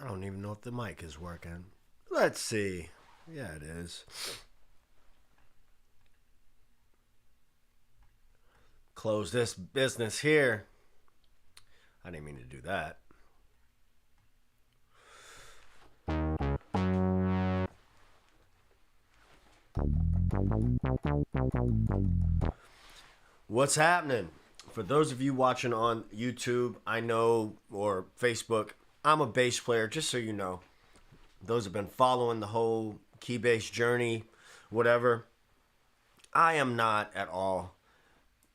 I don't even know if the mic is working. Let's see. Yeah, it is. Close this business here. I didn't mean to do that. What's happening? For those of you watching on YouTube, I know, or Facebook, I'm a bass player, just so you know. Those have been following the whole Keybass journey, whatever. I am not at all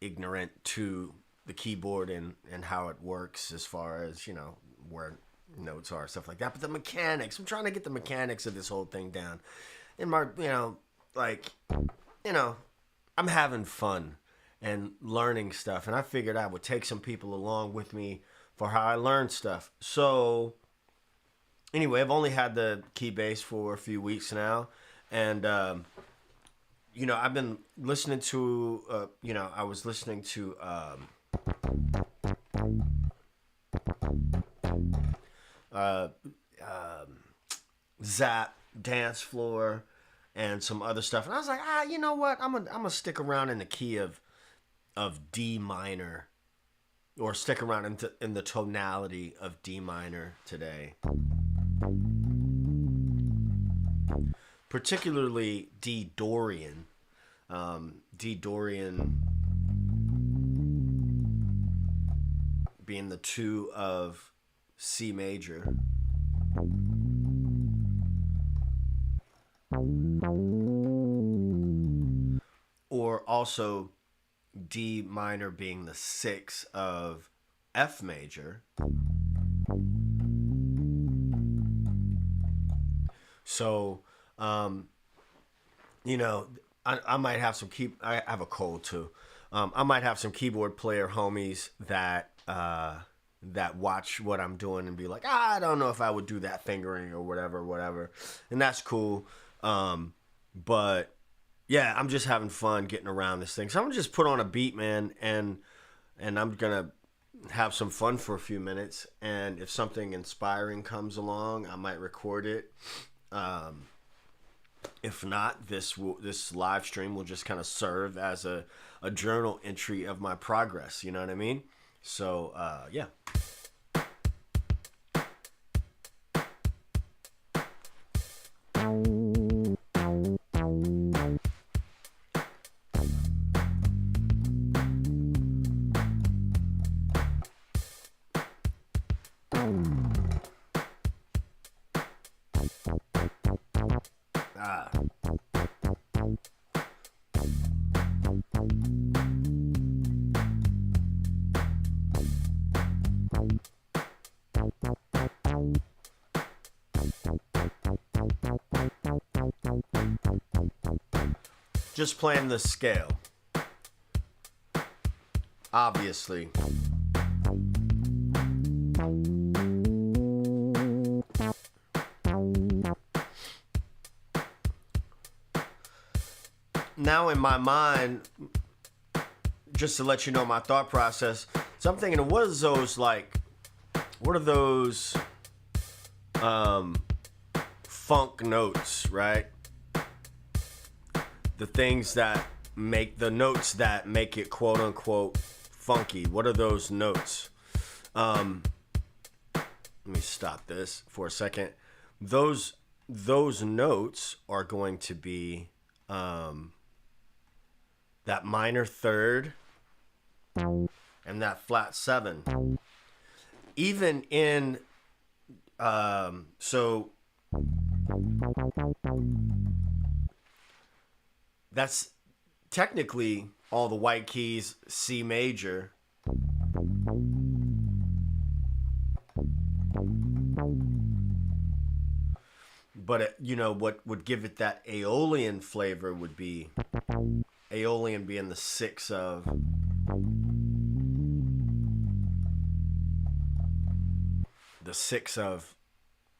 ignorant to the keyboard and how it works as far as, you know, where notes are, stuff like that. But the mechanics, I'm trying to get the mechanics of this whole thing down. In my, you know, like, you know, I'm having fun and learning stuff. And I figured I would take some people along with me for how I learn stuff. So anyway, I've only had the Keybass for a few weeks now. And, you know, I've been listening to, you know, I was listening to Zap, Dance Floor, and some other stuff. And I was like, you know what? I'm gonna stick around in the key of D minor, or stick around in the tonality of D minor today. Particularly D Dorian. D Dorian being the 2 of C major. Or also D minor being the 6 of F major. So, you know, I might have some I have a cold too. I might have some keyboard player homies that that watch what I'm doing and be like, I don't know if I would do that fingering or whatever, and that's cool. But yeah, I'm just having fun getting around this thing. So I'm gonna just put on a beat, man, and I'm gonna have some fun for a few minutes. And if something inspiring comes along, I might record it. If not, this live stream will just kind of serve as a journal entry of my progress. You know what I mean? So yeah. Just playing the scale. Obviously. Now in my mind, just to let you know my thought process, so I'm thinking, what are those funk notes, right? The things that make the notes that make it quote unquote funky. What are those notes? Let me stop this for a second. Those notes are going to be that minor third and that flat 7. Even in so that's technically all the white keys, C major, But you know what would give it that Aeolian flavor would be Aeolian being the 6 of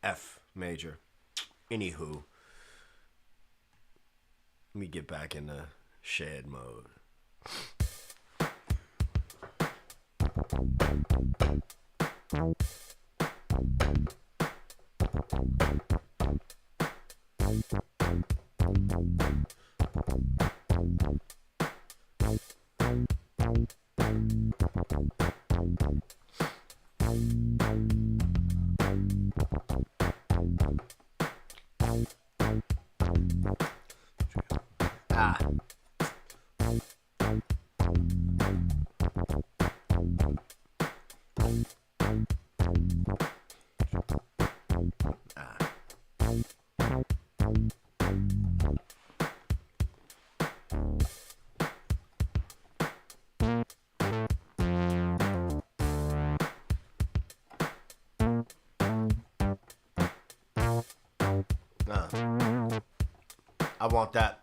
F major. Anywho, let me get back into shed mode. I want that.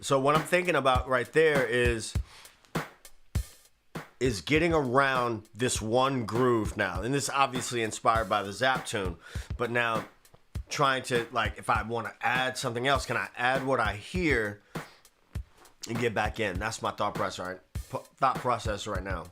So what I'm thinking about right there is getting around this one groove now. And this is obviously inspired by the Zap tune, but now trying to, like, if I want to add something else, can I add what I hear and get back in? That's my thought process right now.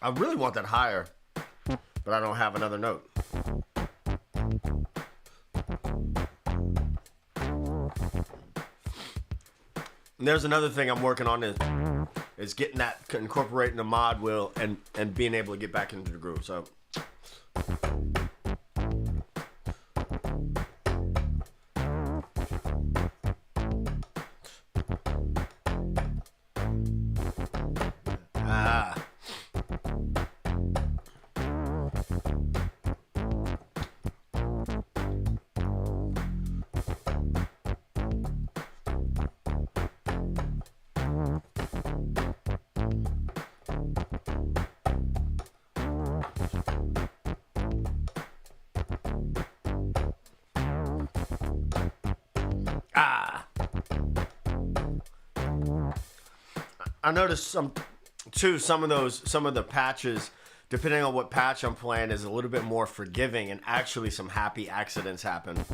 I really want that higher, but I don't have another note. And there's another thing I'm working on is getting that, incorporating the mod wheel and being able to get back into the groove. So. I noticed some of the patches, depending on what patch I'm playing, is a little bit more forgiving, and actually some happy accidents happen.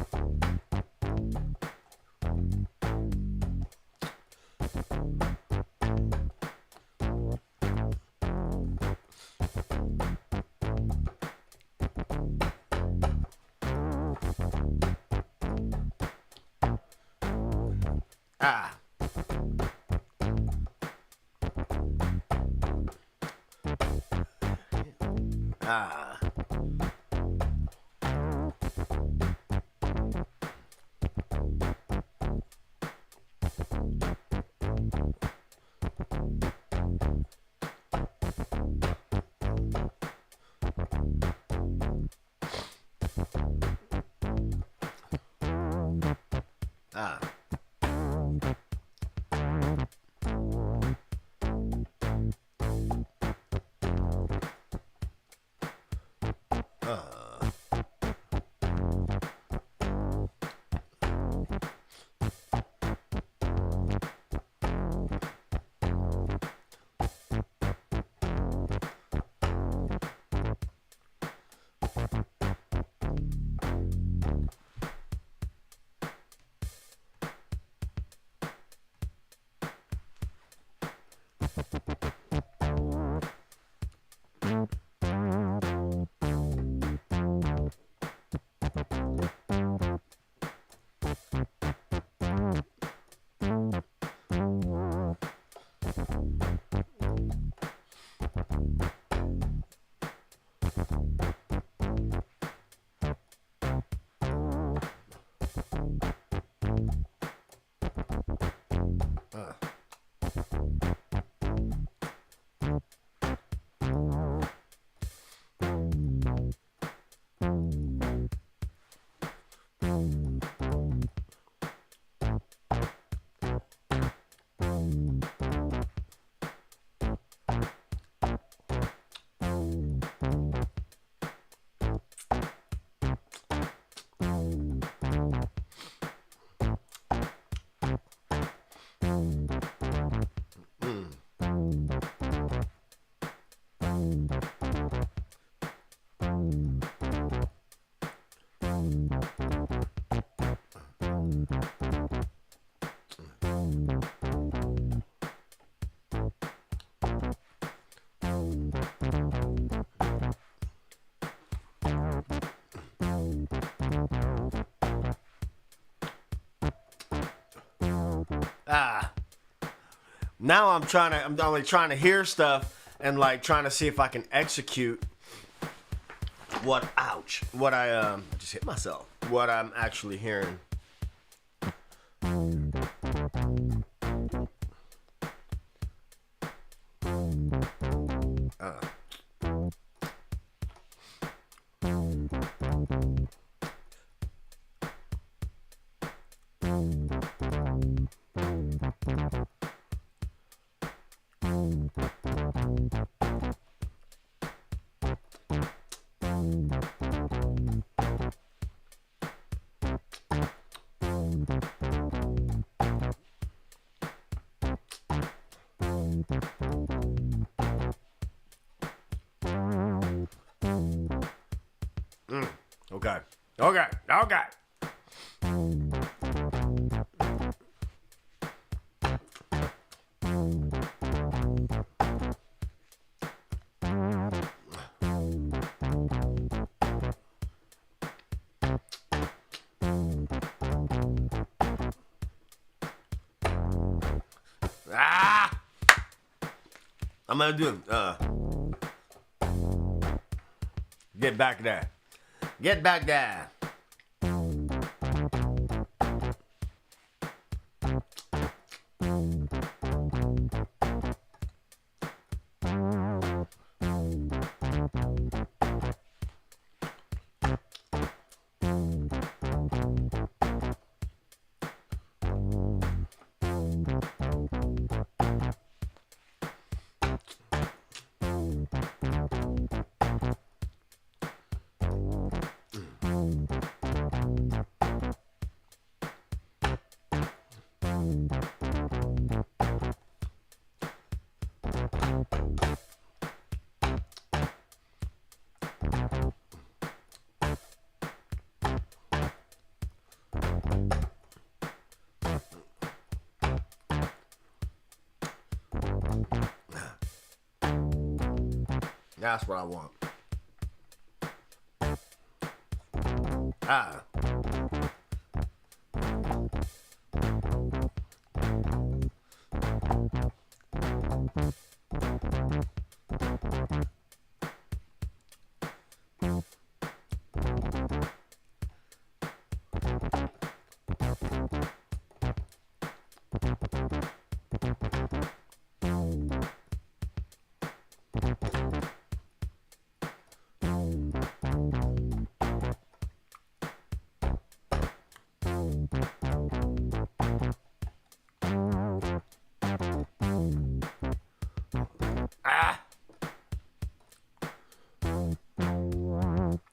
Now I'm only trying to hear stuff and like trying to see if I can execute what I just hit myself. What I'm actually hearing. Okay. Okay. Okay. I'm gonna do get back there. Get back there. That's what I want.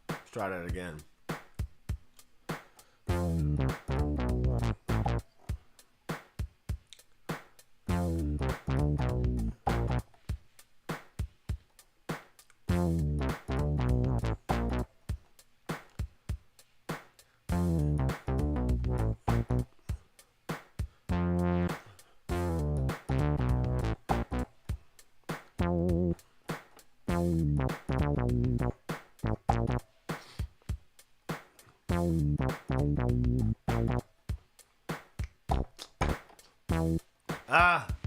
Let's try that again.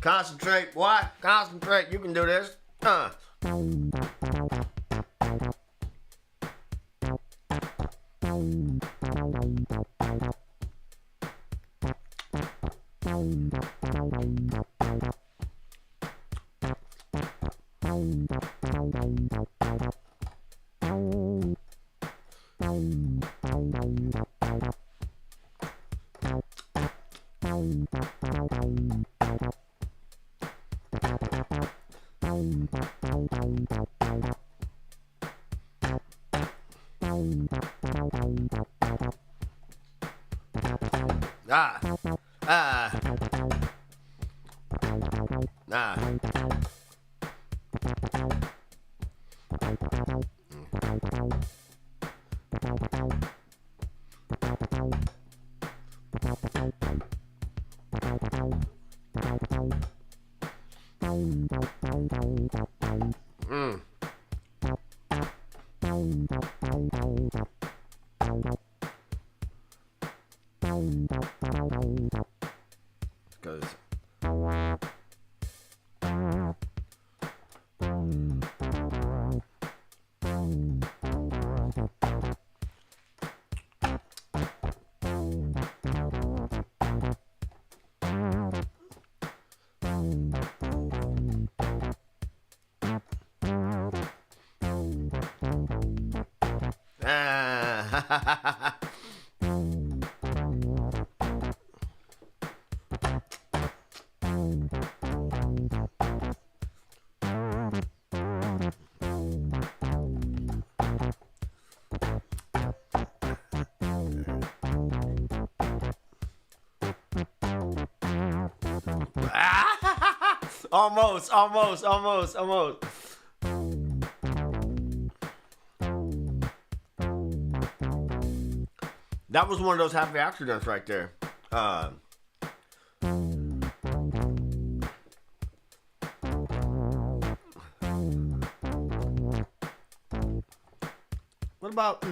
Concentrate. What? Concentrate. You can do this. because almost. That was one of those happy accidents right there. What about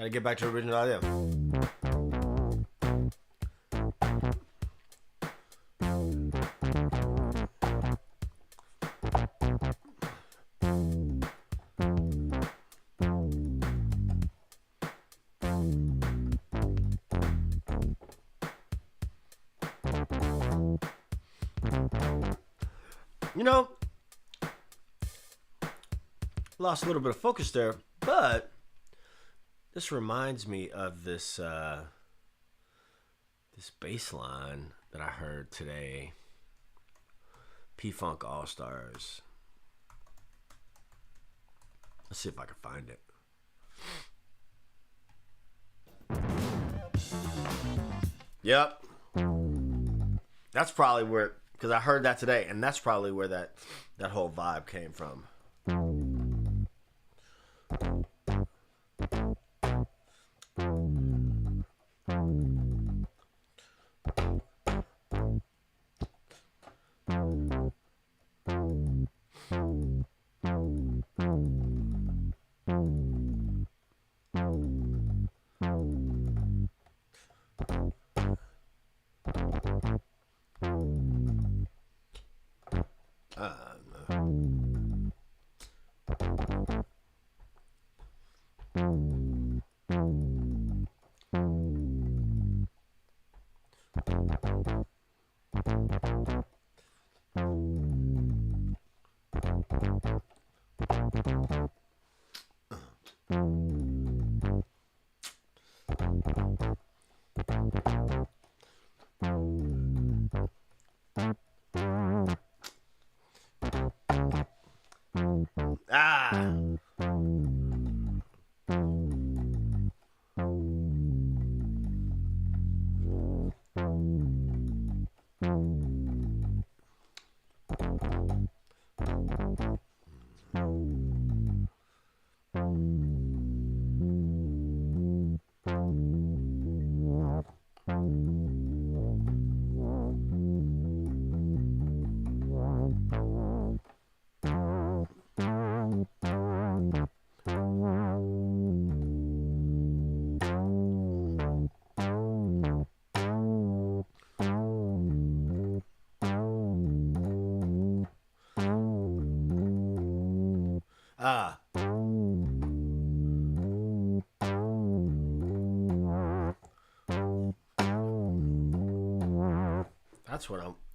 gotta get back to the original idea. You know, lost a little bit of focus there, but this reminds me of this this bass line that I heard today. P-Funk All-Stars. Let's see if I can find it. Yep. That's probably where, because I heard that today, and that's probably where that whole vibe came from.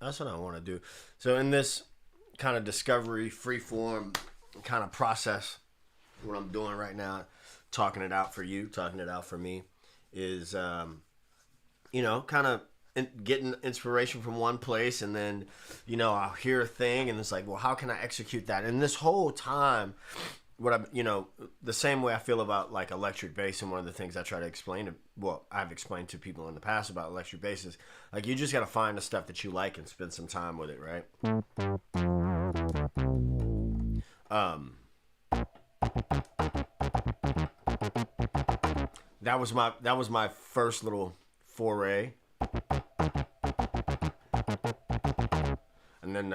That's what I want to do. So in this kind of discovery, freeform kind of process, what I'm doing right now, talking it out for you, talking it out for me, is kind of getting inspiration from one place, and then I'll hear a thing, and it's like, well, how can I execute that? And this whole time, what I'm, the same way I feel about like electric bass, and one of the things I try to explain to, well, I've explained to people in the past about electric bass is like you just got to find the stuff that you like and spend some time with it, right? That was my first little foray, and then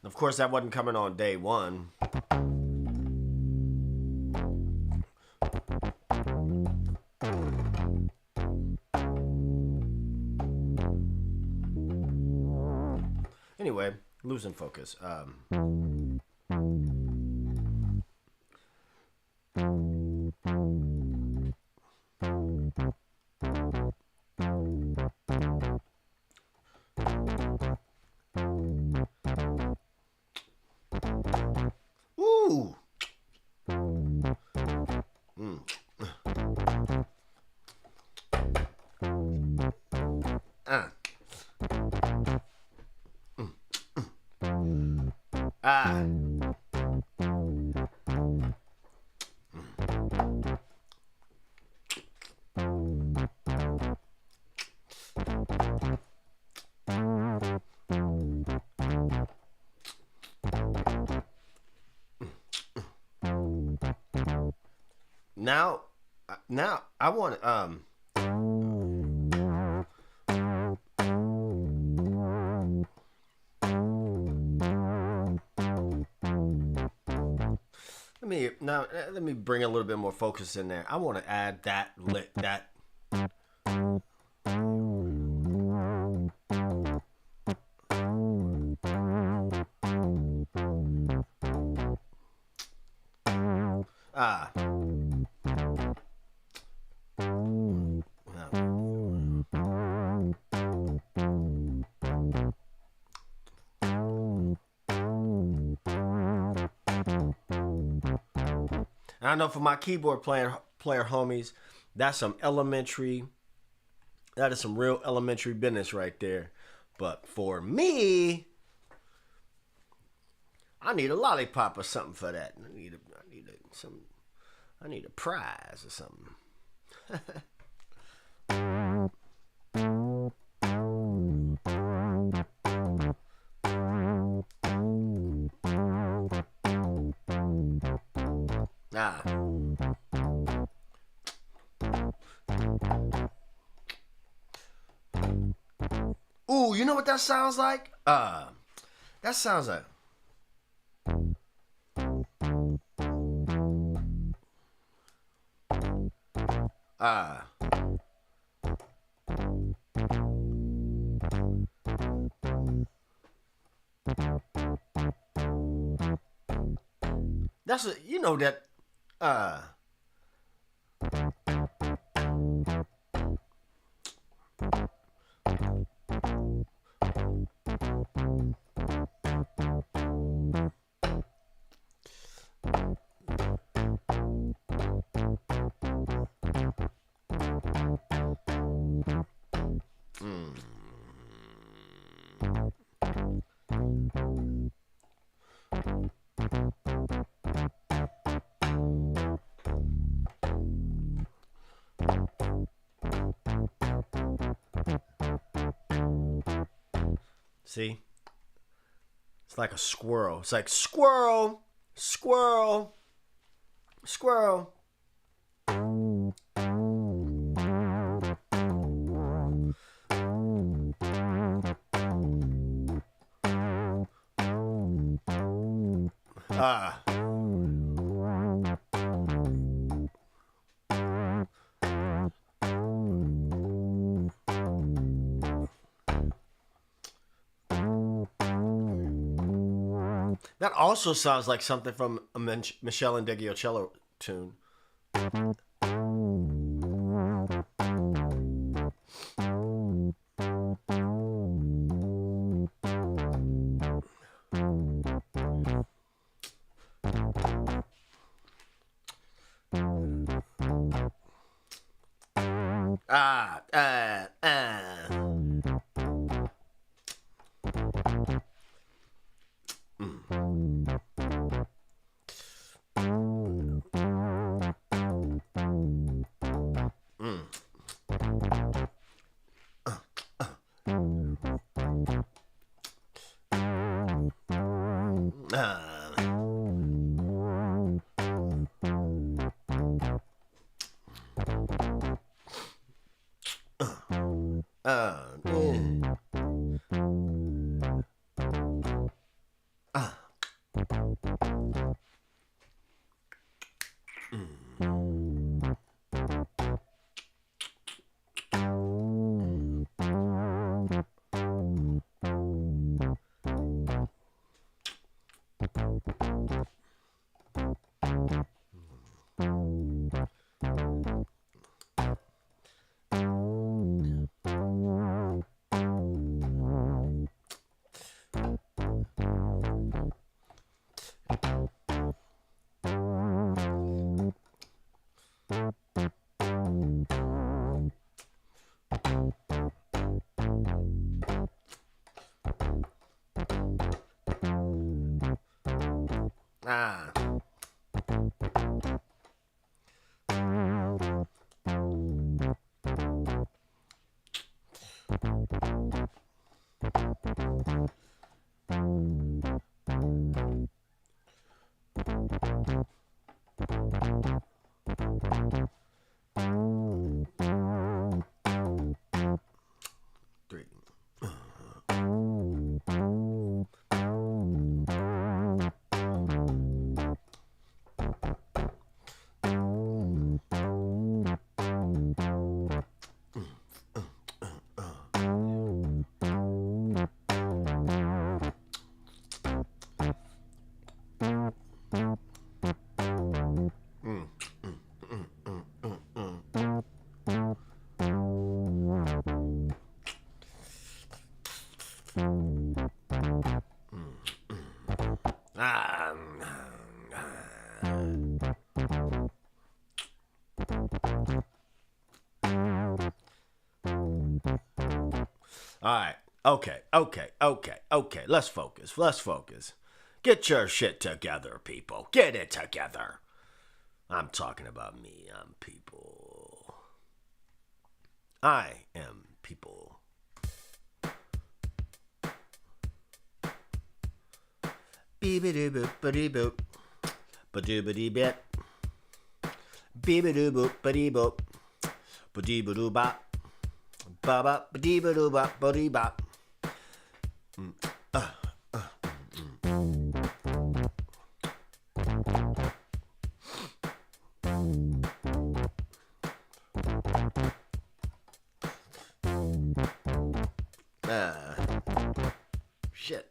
of course that wasn't coming on day one. Anyway, losing focus. Ooh. Ah. Now I want let me bring a little bit more focus in there. I want to add that that. Ah. I know for my keyboard player homies, that is some real elementary business right there. But for me, I need a lollipop or something for that. I need a prize or something. Ooh, you know what that sounds like? That sounds like. That's a, you know that. See? It's like a squirrel. It's like squirrel, squirrel, squirrel. That also sounds like something from a Michelle and Deggiocello tune. Ah, ah, ah. Ah. Three. Ah. All right. Okay. Let's focus. Get your shit together, people. Get it together. I'm talking about me. I'm people. I am people. Beep-a-doo-boop-ba-dee-boop. Ba-doo-ba-dee-bit. Beep-a-doo-boop-ba-dee-boop. Ba-dee-ba-doo-bop. Ba-ba-ba-dee-ba-doo-bop. Ba-dee-bop. Shit.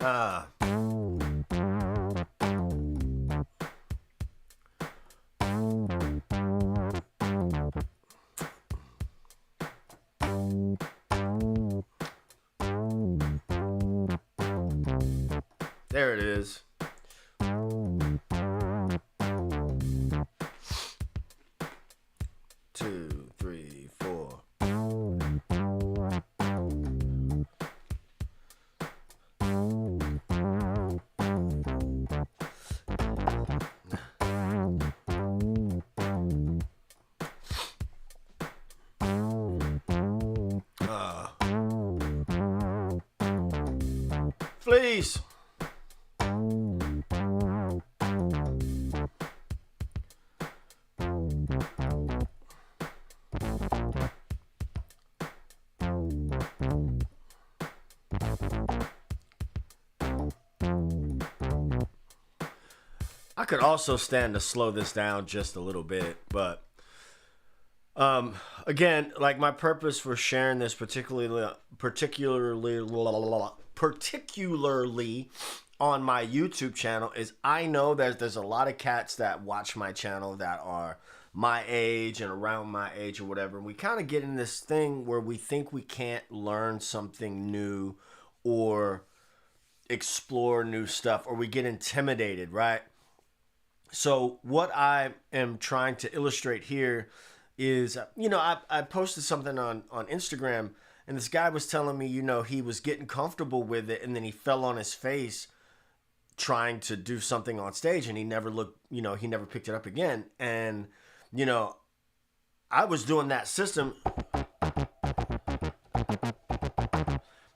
Uh, there it is. Two, three, four. Please. I could also stand to slow this down just a little bit, but again, like my purpose for sharing this particularly on my YouTube channel is I know that there's a lot of cats that watch my channel that are my age and around my age or whatever. And we kind of get in this thing where we think we can't learn something new or explore new stuff, or we get intimidated, right? So what I am trying to illustrate here is, I posted something on Instagram, and this guy was telling me, he was getting comfortable with it, and then he fell on his face trying to do something on stage, and he never picked it up again. And, I was doing that system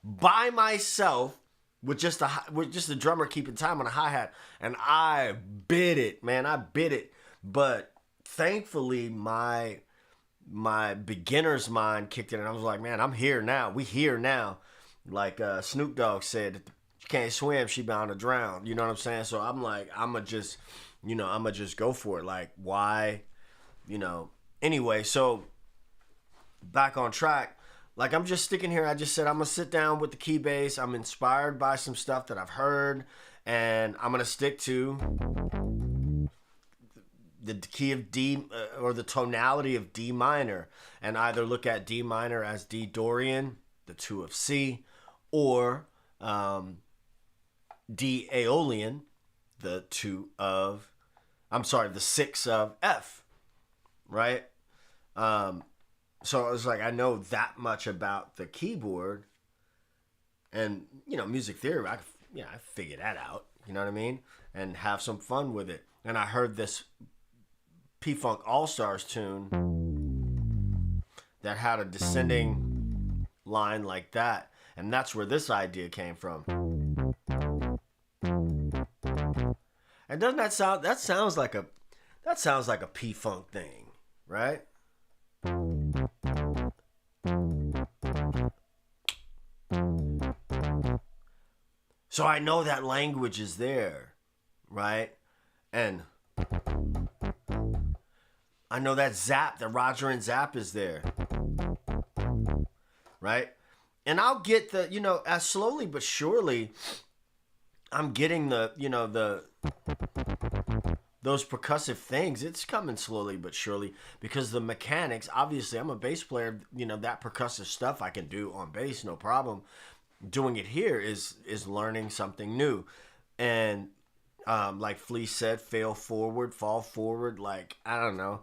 by myself with just the drummer keeping time on a hi-hat, and I bit it, man. I bit it. But thankfully my beginner's mind kicked in, and I was like, man, I'm here now. We here now. Like Snoop Dogg said, she can't swim, she bound to drown. You know what I'm saying? So I'm like, I'ma just go for it. Like, why? Anyway, so back on track. Like, I'm just sticking here. I just said I'm going to sit down with the Keybass. I'm inspired by some stuff that I've heard, and I'm going to stick to the key of D, or the tonality of D minor, and either look at D minor as D Dorian, the 2 of C, or D Aeolian, the 6 of F, right? So I was like, I know that much about the keyboard and, music theory. I figured that out, you know what I mean? And have some fun with it. And I heard this P-Funk All-Stars tune that had a descending line like that. And that's where this idea came from. And doesn't that sounds like a P-Funk thing, right? So I know that language is there, right? And I know that zap, the Roger and Zap is there, right? And I'll get the, as slowly but surely, I'm getting those percussive things. It's coming slowly but surely, because the mechanics, obviously I'm a bass player, that percussive stuff I can do on bass, no problem. Doing it here is learning something new. And like Flea said, fall forward, like, I don't know.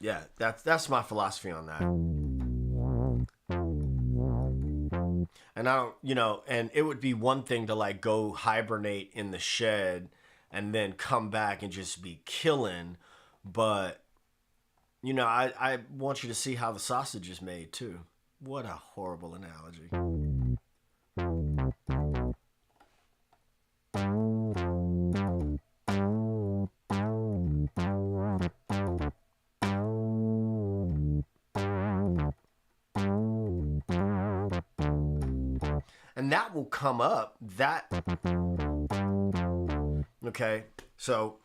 Yeah, that's my philosophy on that. And I don't, and it would be one thing to like go hibernate in the shed and then come back and just be killing, but I want you to see how the sausage is made too. What a horrible analogy. And that will come up. Okay, so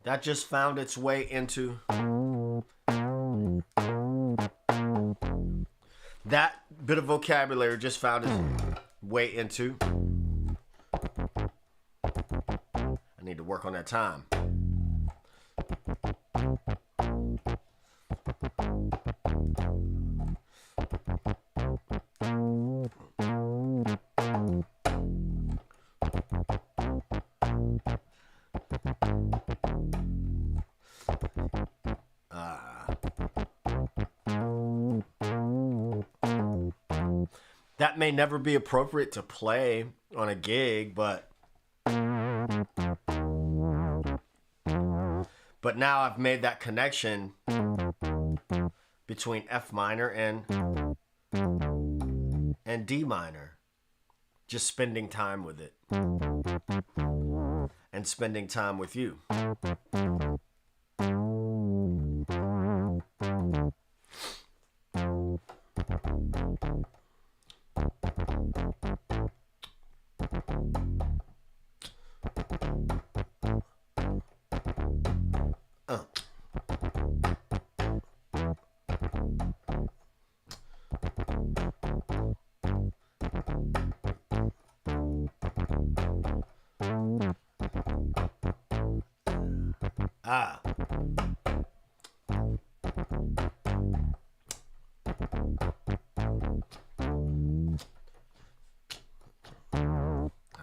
That just found its way into that bit of vocabulary just found its way into. I need to work on that time. That may never be appropriate to play on a gig, but now I've made that connection between F minor and D minor. Just spending time with it and spending time with you.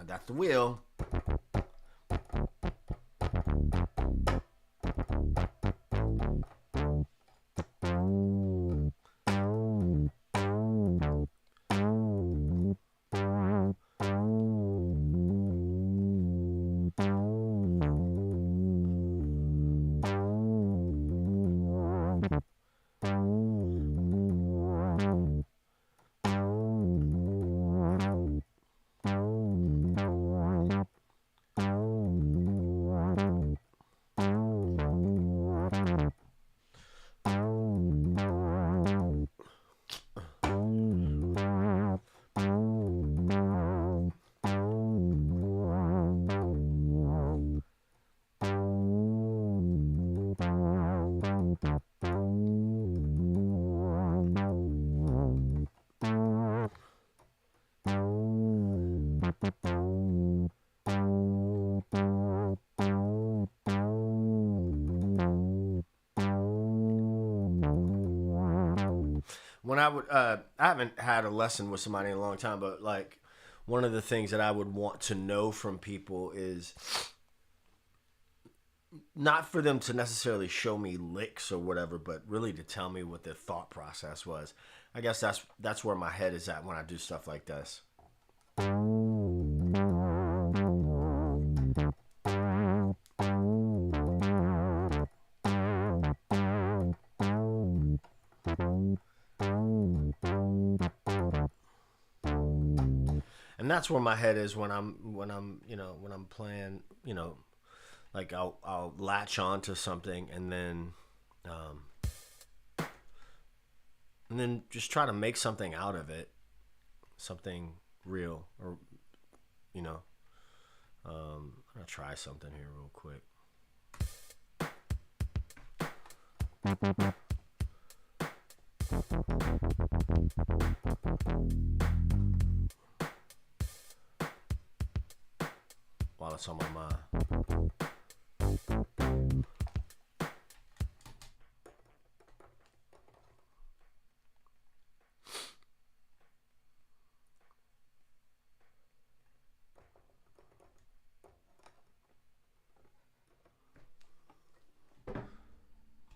That's the wheel. When I haven't had a lesson with somebody in a long time, but like one of the things that I would want to know from people is not for them to necessarily show me licks or whatever, but really to tell me what their thought process was. I guess that's where my head is at when I do stuff like this. And that's where my head is when I'm playing, like I'll latch on to something and then just try to make something out of it, something real, or I'm gonna try something here real quick. While it's on my mind.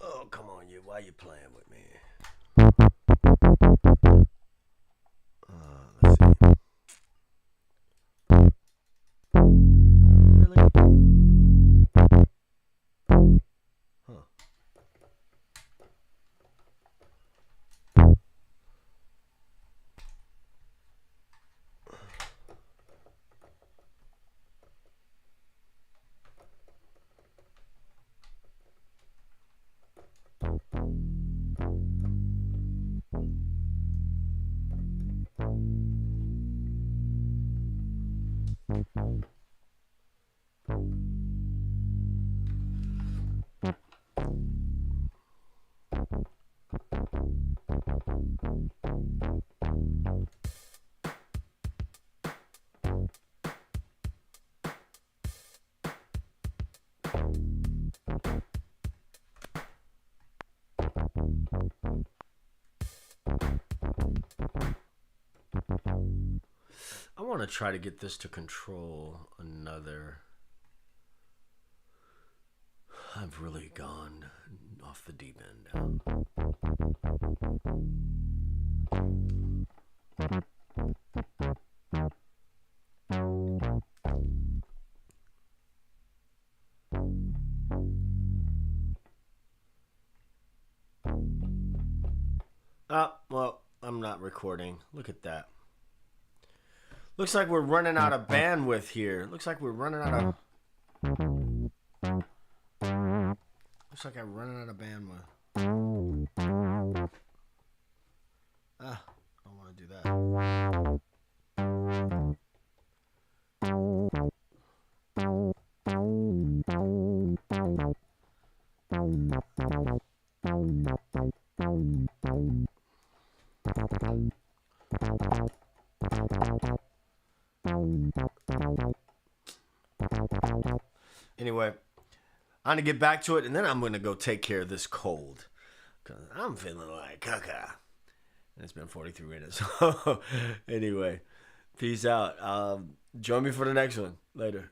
Oh, come on, you. Why are you playing with me? Let's see. Really? Huh. I want to try to get this to control another. I've really gone off the deep end now. Well, I'm not recording. Look at that. Looks like we're running out of bandwidth here. Looks like we're running out of... Looks like I'm running out of bandwidth. I don't want to do that. Anyway, I'm gonna get back to it, and then I'm gonna go take care of this cold, cause I'm feeling like caca. And it's been 43 minutes. Anyway, peace out. Join me for the next one later.